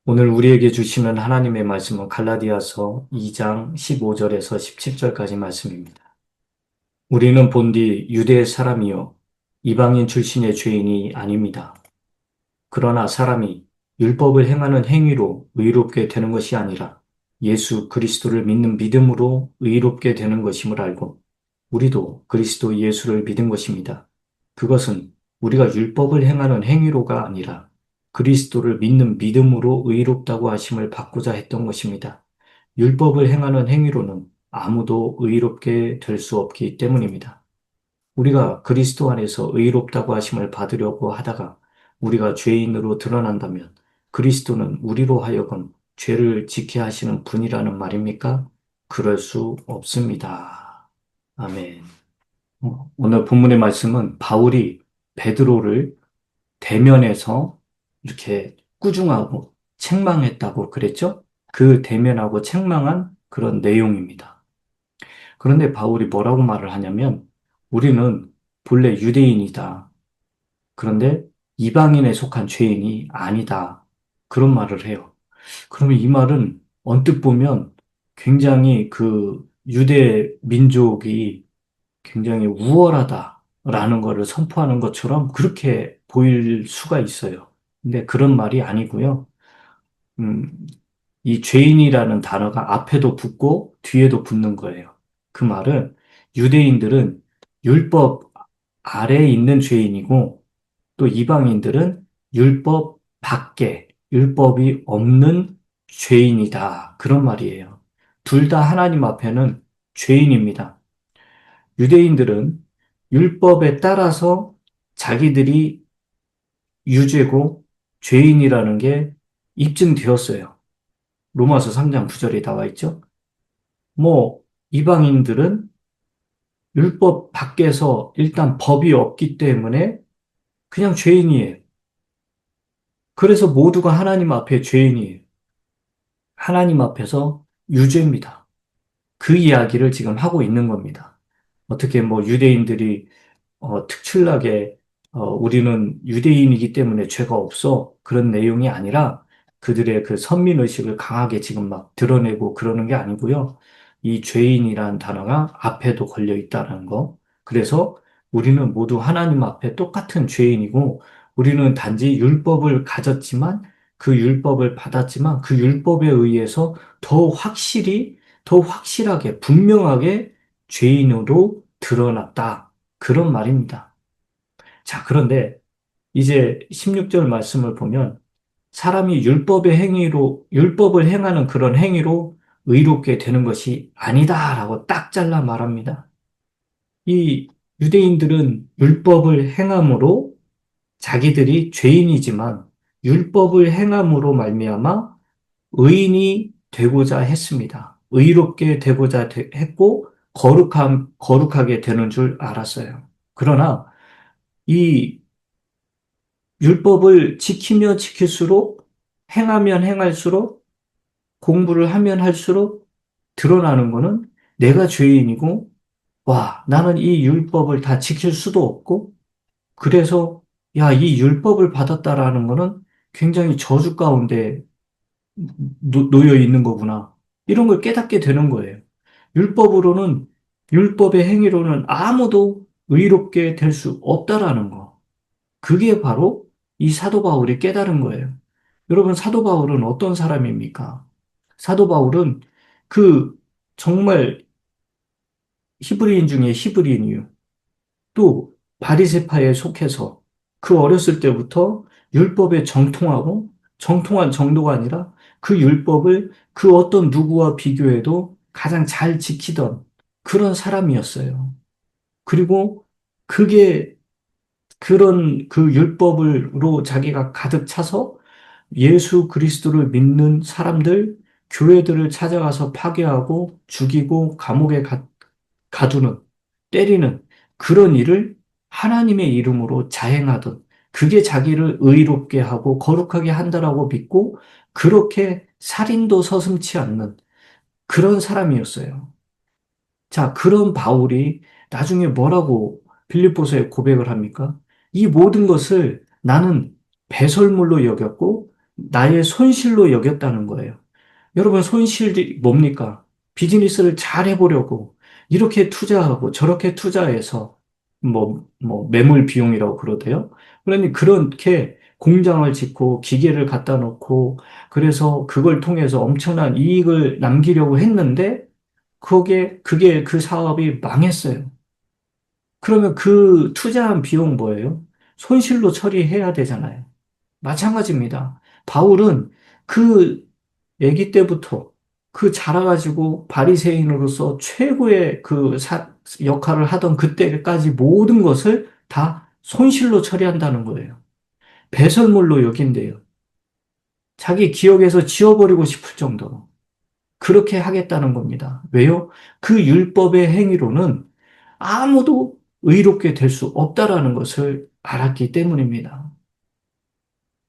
오늘 우리에게 주시는 하나님의 말씀은 갈라디아서 2장 15절에서 17절까지 말씀입니다. 우리는 본디 유대 사람이요 이방인 출신의 죄인이 아닙니다. 그러나 사람이 율법을 행하는 행위로 의롭게 되는 것이 아니라 예수 그리스도를 믿는 믿음으로 의롭게 되는 것임을 알고 우리도 그리스도 예수를 믿은 것입니다. 그것은 우리가 율법을 행하는 행위로가 아니라 그리스도를 믿는 믿음으로 의롭다고 하심을 받고자 했던 것입니다. 율법을 행하는 행위로는 아무도 의롭게 될 수 없기 때문입니다. 우리가 그리스도 안에서 의롭다고 하심을 받으려고 하다가 우리가 죄인으로 드러난다면 그리스도는 우리로 하여금 죄를 지게 하시는 분이라는 말입니까? 그럴 수 없습니다. 아멘. 오늘 본문의 말씀은 바울이 베드로를 대면해서 이렇게 꾸중하고 책망했다고 그랬죠? 그 대면하고 책망한 그런 내용입니다. 그런데 바울이 뭐라고 말을 하냐면 우리는 본래 유대인이다. 그런데 이방인에 속한 죄인이 아니다. 그런 말을 해요. 그러면 이 말은 언뜻 보면 굉장히 그 유대 민족이 굉장히 우월하다라는 것을 선포하는 것처럼 그렇게 보일 수가 있어요. 근데 그런 말이 아니고요. 음, 이 죄인이라는 단어가 앞에도 붙고 뒤에도 붙는 거예요. 그 말은 유대인들은 율법 아래에 있는 죄인이고 또 이방인들은 율법 밖에, 율법이 없는 죄인이다. 그런 말이에요. 둘 다 하나님 앞에는 죄인입니다. 유대인들은 율법에 따라서 자기들이 유죄고 죄인이라는 게 입증되었어요. 로마서 3장 9절에 나와 있죠. 뭐, 이방인들은 율법 밖에서 일단 법이 없기 때문에 그냥 죄인이에요. 그래서 모두가 하나님 앞에 죄인이에요. 하나님 앞에서 유죄입니다. 그 이야기를 지금 하고 있는 겁니다. 어떻게 뭐 유대인들이 특출나게 우리는 유대인이기 때문에 죄가 없어 그런 내용이 아니라 그들의 그 선민의식을 강하게 지금 막 드러내고 그러는 게 아니고요. 이 죄인이라는 단어가 앞에도 걸려 있다는 거. 그래서 우리는 모두 하나님 앞에 똑같은 죄인이고 우리는 단지 율법을 가졌지만 그 율법을 받았지만 그 율법에 의해서 더 확실히 더 확실하게 분명하게 죄인으로 드러났다. 그런 말입니다. 자, 그런데 이제 16절 말씀을 보면 사람이 율법의 행위로, 율법을 행하는 그런 행위로 의롭게 되는 것이 아니다라고 딱 잘라 말합니다. 이 유대인들은 율법을 행함으로 자기들이 죄인이지만 율법을 행함으로 말미암아 의인이 되고자 했습니다. 의롭게 되고자 했고 거룩하게 되는 줄 알았어요. 그러나 이 율법을 지키면 지킬수록 행하면 행할수록 공부를 하면 할수록 드러나는 거는 내가 죄인이고 와, 나는 이 율법을 다 지킬 수도 없고 그래서 야, 이 율법을 받았다라는 거는 굉장히 저주 가운데 놓여 있는 거구나. 이런 걸 깨닫게 되는 거예요. 율법으로는, 율법의 행위로는 아무도 의롭게 될 수 없다라는 거. 그게 바로 이 사도 바울이 깨달은 거예요. 여러분, 사도 바울은 어떤 사람입니까? 사도 바울은 그 정말 히브리인 중에 히브리인이요. 또 바리새파에 속해서 그 어렸을 때부터 율법에 정통하고 정통한 정도가 아니라 그 율법을 그 어떤 누구와 비교해도 가장 잘 지키던 그런 사람이었어요. 그리고 그게 그런 그 율법으로 자기가 가득 차서 예수 그리스도를 믿는 사람들, 교회들을 찾아가서 파괴하고 죽이고 감옥에 가두는, 때리는 그런 일을 하나님의 이름으로 자행하던 그게 자기를 의롭게 하고 거룩하게 한다라고 믿고 그렇게 살인도 서슴지 않는 그런 사람이었어요. 자, 그런 바울이 나중에 뭐라고 빌립보서에 고백을 합니까? 이 모든 것을 나는 배설물로 여겼고 나의 손실로 여겼다는 거예요. 여러분, 손실이 뭡니까? 비즈니스를 잘 해보려고 이렇게 투자하고 저렇게 투자해서 매물 비용이라고 그러대요. 그러니 그렇게 공장을 짓고 기계를 갖다 놓고 그래서 그걸 통해서 엄청난 이익을 남기려고 했는데 그게 그 사업이 망했어요. 그러면 그 투자한 비용 뭐예요? 손실로 처리해야 되잖아요. 마찬가지입니다. 바울은 그 아기 때부터 그 자라가지고 바리새인으로서 최고의 역할을 하던 그때까지 모든 것을 다 손실로 처리한다는 거예요. 배설물로 여긴대요. 자기 기억에서 지워버리고 싶을 정도로 그렇게 하겠다는 겁니다. 왜요? 그 율법의 행위로는 아무도 의롭게 될 수 없다라는 것을 알았기 때문입니다.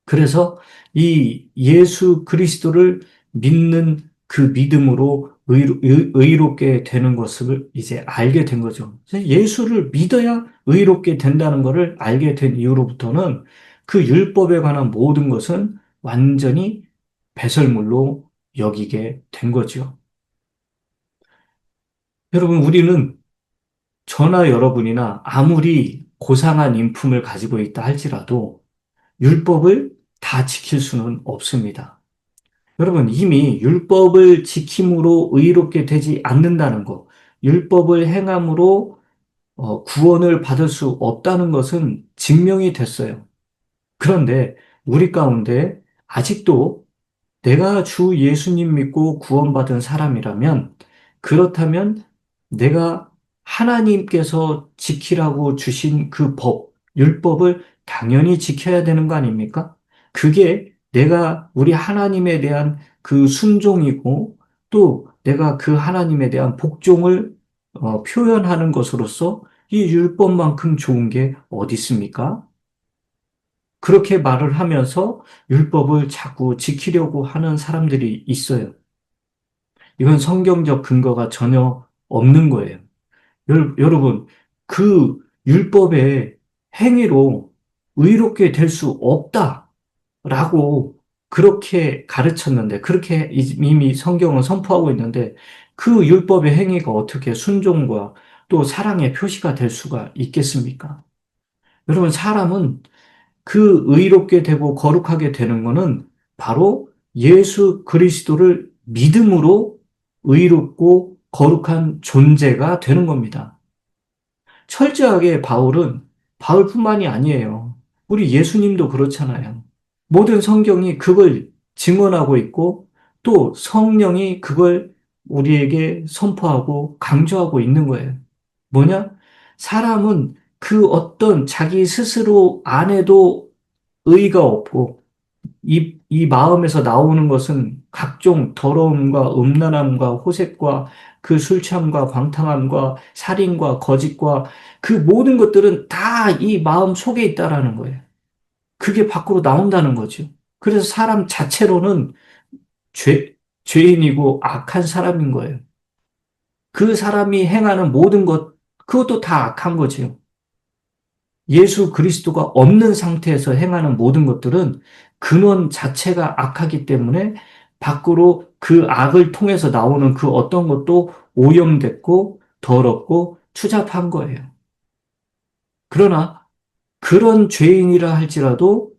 그래서 이 예수 그리스도를 믿는 그 믿음으로 의롭게 되는 것을 이제 알게 된 거죠. 예수를 믿어야 의롭게 된다는 것을 알게 된 이후로부터는 그 율법에 관한 모든 것은 완전히 배설물로 여기게 된 거죠. 여러분, 우리는 저나 여러분이나 아무리 고상한 인품을 가지고 있다 할지라도 율법을 다 지킬 수는 없습니다. 여러분, 이미 율법을 지킴으로 의롭게 되지 않는다는 것, 율법을 행함으로 구원을 받을 수 없다는 것은 증명이 됐어요. 그런데 우리 가운데 아직도 내가 주 예수님 믿고 구원받은 사람이라면, 그렇다면 내가 하나님께서 지키라고 주신 그 율법을 당연히 지켜야 되는 거 아닙니까? 그게 우리 하나님에 대한 그 순종이고, 또 내가 그 하나님에 대한 복종을 표현하는 것으로서 이 율법만큼 좋은 게 어디 있습니까? 그렇게 말을 하면서 율법을 자꾸 지키려고 하는 사람들이 있어요. 이건 성경적 근거가 전혀 없는 거예요. 여러분, 그 율법의 행위로 의롭게 될 수 없다라고 그렇게 가르쳤는데, 그렇게 이미 성경은 선포하고 있는데, 그 율법의 행위가 어떻게 순종과 또 사랑의 표시가 될 수가 있겠습니까? 여러분, 사람은 그 의롭게 되고 거룩하게 되는 것은 바로 예수 그리스도를 믿음으로 의롭고 거룩한 존재가 되는 겁니다. 철저하게 바울뿐만이 아니에요. 우리 예수님도 그렇잖아요. 모든 성경이 그걸 증언하고 있고 또 성령이 그걸 우리에게 선포하고 강조하고 있는 거예요. 뭐냐? 사람은 그 어떤 자기 스스로 안에도 의가 없고 이 마음에서 나오는 것은 각종 더러움과 음란함과 호색과 그 술취함과 방탕함과 살인과 거짓과 그 모든 것들은 다 이 마음 속에 있다라는 거예요. 그게 밖으로 나온다는 거죠. 그래서 사람 자체로는 죄인이고 악한 사람인 거예요. 그 사람이 행하는 모든 그것도 다 악한 거죠. 예수 그리스도가 없는 상태에서 행하는 모든 것들은 근원 자체가 악하기 때문에 밖으로 그 악을 통해서 나오는 그 어떤 것도 오염됐고 더럽고 추잡한 거예요. 그러나 그런 죄인이라 할지라도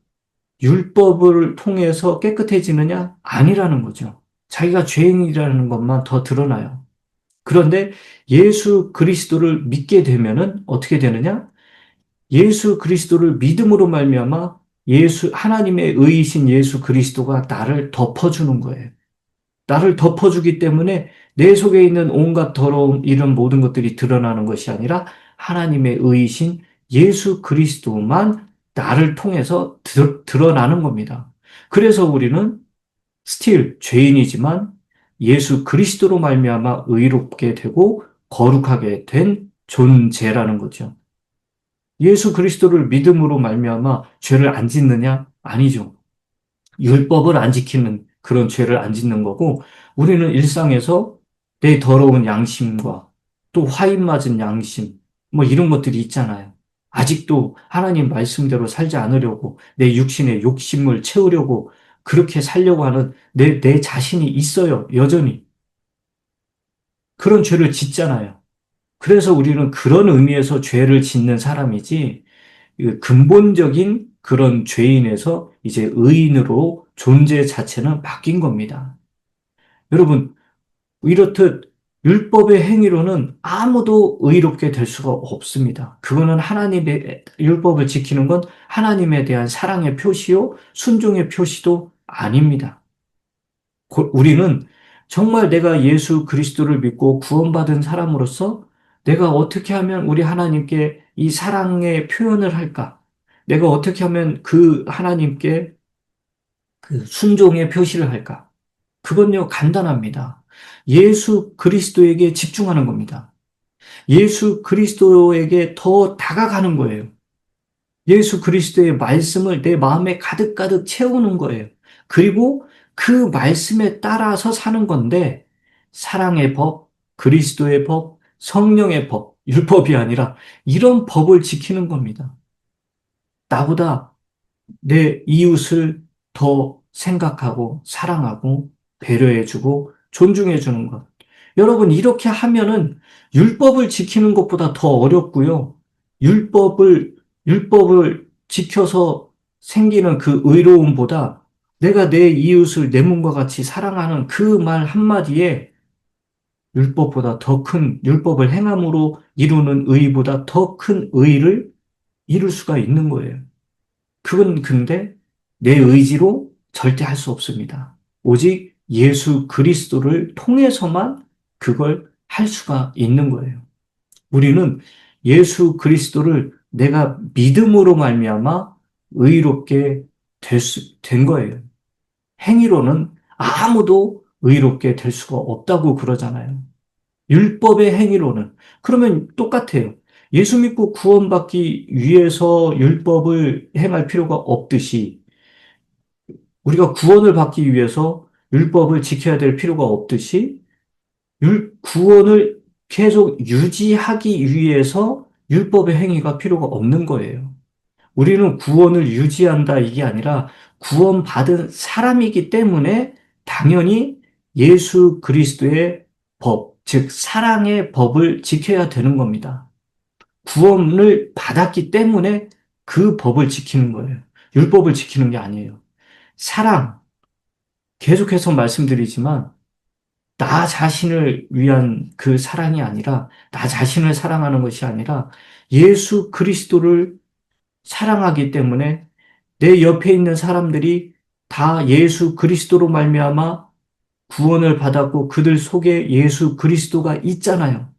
율법을 통해서 깨끗해지느냐? 아니라는 거죠. 자기가 죄인이라는 것만 더 드러나요. 그런데 예수 그리스도를 믿게 되면은 어떻게 되느냐? 예수 그리스도를 믿음으로 말미암아 하나님의 의이신 예수 그리스도가 나를 덮어주는 거예요. 나를 덮어주기 때문에 내 속에 있는 온갖 더러움 이런 모든 것들이 드러나는 것이 아니라 하나님의 의이신 예수 그리스도만 나를 통해서 드러나는 겁니다. 그래서 우리는 스틸 죄인이지만 예수 그리스도로 말미암아 의롭게 되고 거룩하게 된 존재라는 거죠. 예수 그리스도를 믿음으로 말미암아 죄를 안 짓느냐? 아니죠. 율법을 안 지키는 그런 죄를 안 짓는 거고 우리는 일상에서 내 더러운 양심과 또 화인 맞은 양심 이런 것들이 있잖아요. 아직도 하나님 말씀대로 살지 않으려고 내 육신의 욕심을 채우려고 그렇게 살려고 하는 내 자신이 있어요. 여전히. 그런 죄를 짓잖아요. 그래서 우리는 그런 의미에서 죄를 짓는 사람이지, 그 근본적인 그런 죄인에서 이제 의인으로 존재 자체는 바뀐 겁니다. 여러분, 이렇듯 율법의 행위로는 아무도 의롭게 될 수가 없습니다. 그거는 하나님의 율법을 지키는 건 하나님에 대한 사랑의 표시요, 순종의 표시도 아닙니다. 우리는 정말 내가 예수 그리스도를 믿고 구원받은 사람으로서 내가 어떻게 하면 우리 하나님께 이 사랑의 표현을 할까? 내가 어떻게 하면 그 하나님께 그 순종의 표시를 할까? 그건요, 간단합니다. 예수 그리스도에게 집중하는 겁니다. 예수 그리스도에게 더 다가가는 거예요. 예수 그리스도의 말씀을 내 마음에 가득가득 채우는 거예요. 그리고 그 말씀에 따라서 사는 건데, 사랑의 법, 그리스도의 법, 성령의 법, 율법이 아니라 이런 법을 지키는 겁니다. 나보다 내 이웃을 더 생각하고 사랑하고 배려해주고 존중해주는 것. 여러분, 이렇게 하면은 율법을 지키는 것보다 더 어렵고요. 율법을 지켜서 생기는 그 의로움보다 내가 내 이웃을 내 몸과 같이 사랑하는 그 말 한마디에 율법보다 더 큰, 율법을 행함으로 이루는 의보다 더 큰 의를 이룰 수가 있는 거예요. 그건 근데 내 의지로 절대 할 수 없습니다. 오직 예수 그리스도를 통해서만 그걸 할 수가 있는 거예요. 우리는 예수 그리스도를 내가 믿음으로 말미암아 의롭게 된 거예요. 행위로는 아무도 의롭게 될 수가 없다고 그러잖아요. 율법의 행위로는. 그러면 똑같아요. 예수 믿고 구원받기 위해서 율법을 행할 필요가 없듯이 우리가 구원을 받기 위해서 율법을 지켜야 될 필요가 없듯이 구원을 계속 유지하기 위해서 율법의 행위가 필요가 없는 거예요. 우리는 구원을 유지한다 이게 아니라 구원받은 사람이기 때문에 당연히 예수 그리스도의 법, 즉 사랑의 법을 지켜야 되는 겁니다. 구원을 받았기 때문에 그 법을 지키는 거예요. 율법을 지키는 게 아니에요. 사랑, 계속해서 말씀드리지만 나 자신을 위한 그 사랑이 아니라 나 자신을 사랑하는 것이 아니라 예수 그리스도를 사랑하기 때문에 내 옆에 있는 사람들이 다 예수 그리스도로 말미암아 구원을 받았고 그들 속에 예수 그리스도가 있잖아요.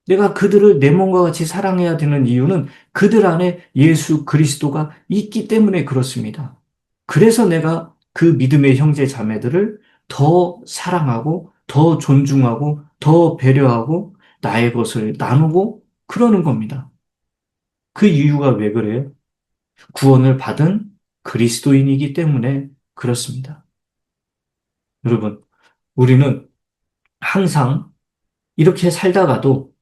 내가 그들을 내 몸과 같이 사랑해야 되는 이유는 그들 안에 예수 그리스도가 있기 때문에 그렇습니다. 그래서 내가 그 믿음의 형제 자매들을 더 사랑하고 더 존중하고 더 배려하고 나의 것을 나누고 그러는 겁니다. 그 이유가 왜 그래요? 구원을 받은 그리스도인이기 때문에 그렇습니다. 여러분, 우리는 항상 이렇게 살다가도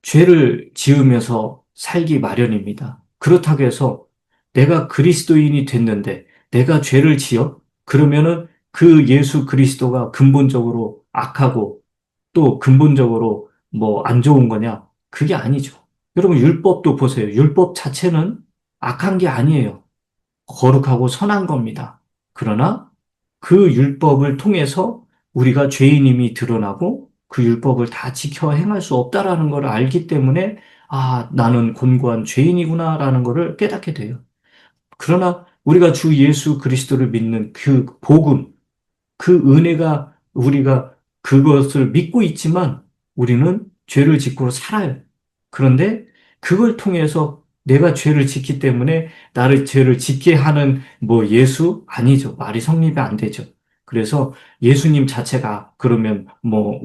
죄를 지으면서 살기 마련입니다. 그렇다고 해서 내가 그리스도인이 됐는데 내가 죄를 지어? 그러면은 그 예수 그리스도가 근본적으로 악하고 또 근본적으로 뭐 안 좋은 거냐? 그게 아니죠. 여러분 율법도 보세요. 율법 자체는 악한 게 아니에요. 거룩하고 선한 겁니다. 그러나 그 율법을 통해서 우리가 죄인임이 드러나고 그 율법을 다 지켜 행할 수 없다라는 걸 알기 때문에 아, 나는 곤고한 죄인이구나라는 것을 깨닫게 돼요. 그러나 우리가 주 예수 그리스도를 믿는 그 복음, 그 은혜가 우리가 그것을 믿고 있지만 우리는 죄를 짓고 살아요. 그런데 그걸 통해서 내가 죄를 짓기 때문에 나를 죄를 짓게 하는 뭐 예수? 아니죠. 말이 성립이 안 되죠. 그래서 예수님 자체가 그러면 뭐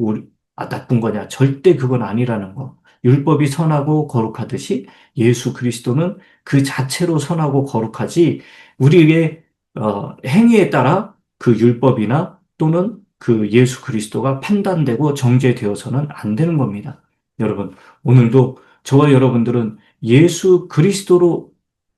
나쁜 거냐? 절대 그건 아니라는 거. 율법이 선하고 거룩하듯이 예수 그리스도는 그 자체로 선하고 거룩하지 우리의 행위에 따라 그 율법이나 또는 그 예수 그리스도가 판단되고 정죄되어서는 안 되는 겁니다. 여러분, 오늘도 저와 여러분들은 예수 그리스도로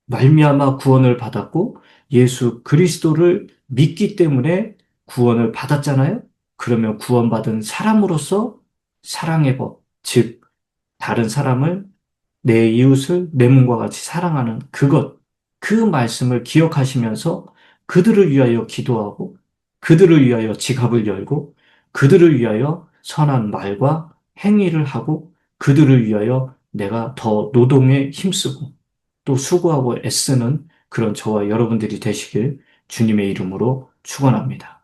말미암아 구원을 받았고 예수 그리스도를 믿기 때문에 구원을 받았잖아요? 그러면 구원받은 사람으로서 사랑의 법, 즉, 다른 사람을 내 이웃을 내 몸과 같이 사랑하는 그것, 그 말씀을 기억하시면서 그들을 위하여 기도하고 그들을 위하여 지갑을 열고 그들을 위하여 선한 말과 행위를 하고 그들을 위하여 내가 더 노동에 힘쓰고 또 수고하고 애쓰는 그런 저와 여러분들이 되시길 주님의 이름으로 축원합니다.